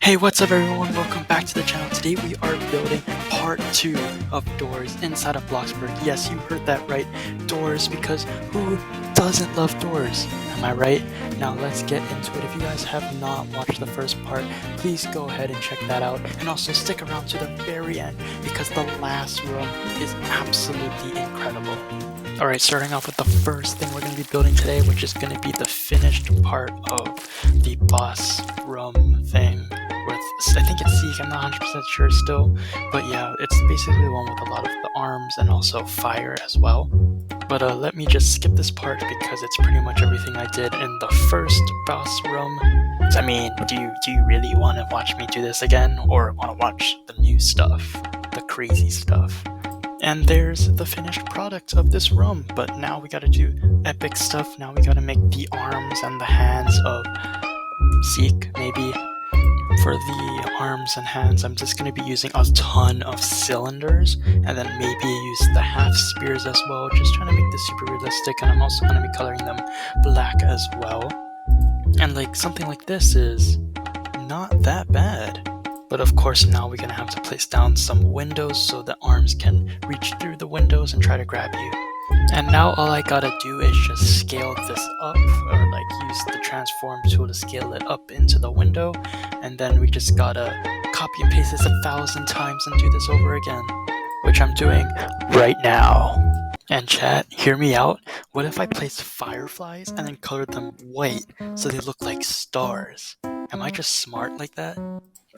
Hey, what's up everyone? Welcome back to the channel. Today we are building part 2 of doors inside of Bloxburg. Yes, you heard that right. Doors, because who doesn't love doors? Am I right? Now let's get into it. If you guys have not watched the first part, please go ahead and check that out. And also stick around to the very end because the last room is absolutely incredible. Alright, starting off with the first thing we're going to be building today, which is going to be the finished part of the boss room thing. I think it's Seek, I'm not 100% sure still, but yeah, it's basically the one with a lot of the arms and also fire as well. But let me just skip this part because it's pretty much everything I did in the first boss room. I mean, do you really want to watch me do this again, or want to watch the new stuff, the crazy stuff? And there's the finished product of this room, but now we gotta do epic stuff. Now we gotta make the arms and the hands of Seek, maybe. For the arms and hands, I'm just going to be using a ton of cylinders, and then maybe use the half spears as well, just trying to make this super realistic. And I'm also going to be coloring them black as well. And like something like this is not that bad. But of course now we're going to have to place down some windows so the arms can reach through the windows and try to grab you. And now all I gotta do is just scale this up, or like use the transform tool to scale it up into the window, and then we just gotta copy and paste this 1,000 times and do this over again, which I'm doing right now. And chat, hear me out. What if I place fireflies and then color them white so they look like stars? Am I just smart like that?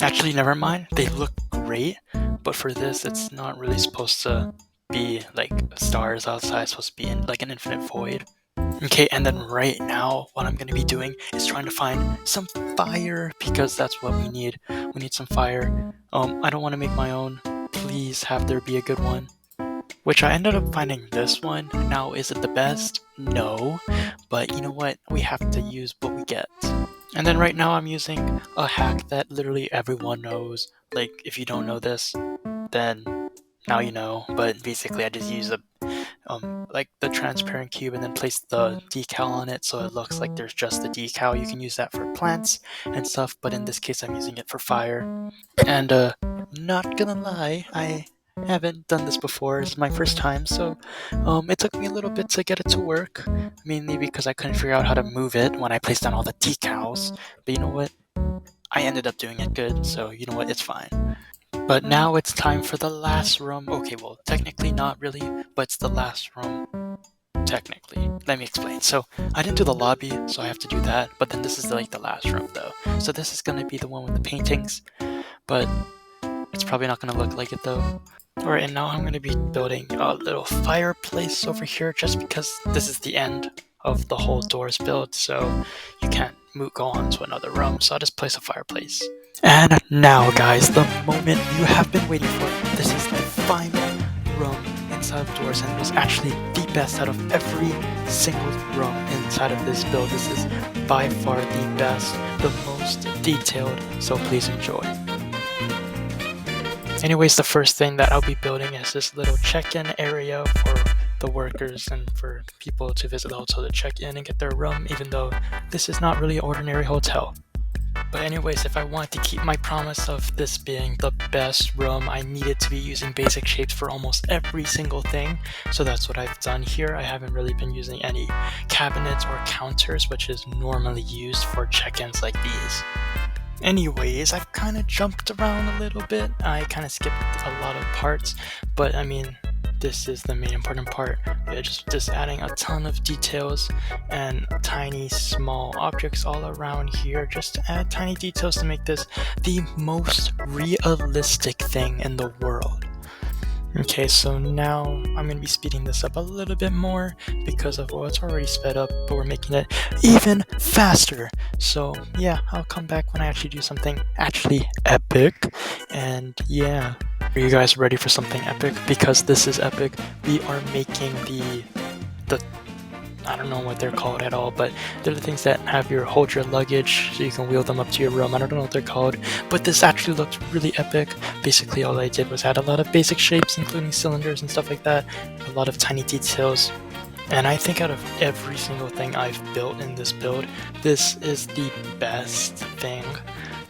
Actually, never mind. They look great, but for this, it's not really supposed to be like stars outside. It's supposed to be in like an infinite void. Okay, and then right now what I'm going to be doing is trying to find some fire, because that's what we need. We need some fire. I don't want to make my own. Please have there be a good one. Which I ended up finding this one. Now, is it the best? No, but you know what? We have to use what we get. And then right now I'm using a hack that literally everyone knows. Like, if you don't know this, then now you know. But basically I just use like the transparent cube and then place the decal on it so it looks like there's just the decal. You can use that for plants and stuff, but in this case I'm using it for fire. And not gonna lie, I haven't done this before. It's my first time, so it took me a little bit to get it to work, mainly because I couldn't figure out how to move it when I placed down all the decals. But you know what, I ended up doing it good, so you know what, it's fine. But now it's time for the last room. Okay, well, technically not really, but it's the last room. Technically. Let me explain. So, I didn't do the lobby, so I have to do that. But then this is like the last room, though. So this is gonna be the one with the paintings. But it's probably not gonna look like it, though. Alright, and now I'm gonna be building a little fireplace over here, just because this is the end of the whole doors build, so you can't go on to another room. So I'll just place a fireplace. And now guys, the moment you have been waiting for. This is the final room inside of doors, and it was actually the best out of every single room inside of this build. This is by far the best, the most detailed, so please enjoy. Anyways, the first thing that I'll be building is this little check-in area for the workers and for people to visit the hotel to check in and get their room, even though this is not really an ordinary hotel. But anyways, if I want to keep my promise of this being the best room, I needed to be using basic shapes for almost every single thing. So that's what I've done here. I haven't really been using any cabinets or counters, which is normally used for check-ins like these. Anyways, I've kind of jumped around a little bit. I kind of skipped a lot of parts, but I mean, this is the main important part. Yeah, just adding a ton of details and tiny small objects all around here, just to add tiny details to make this the most realistic thing in the world. Okay, so now I'm going to be speeding this up a little bit more because of, well, it's already sped up, but we're making it even faster. So yeah, I'll come back when I actually do something actually epic. And yeah, are you guys ready for something epic? Because this is epic. We are making the I don't know what they're called at all, but they're the things that hold your luggage so you can wheel them up to your room. I don't know what they're called, but this actually looked really epic. Basically all I did was add a lot of basic shapes, including cylinders and stuff like that, a lot of tiny details. And I think out of every single thing I've built in this build, this is the best thing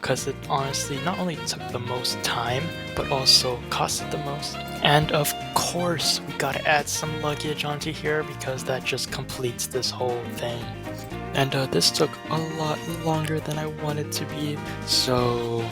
because it honestly not only took the most time, but also costed the most. And of course, we gotta add some luggage onto here because that just completes this whole thing. And this took a lot longer than I wanted to be, so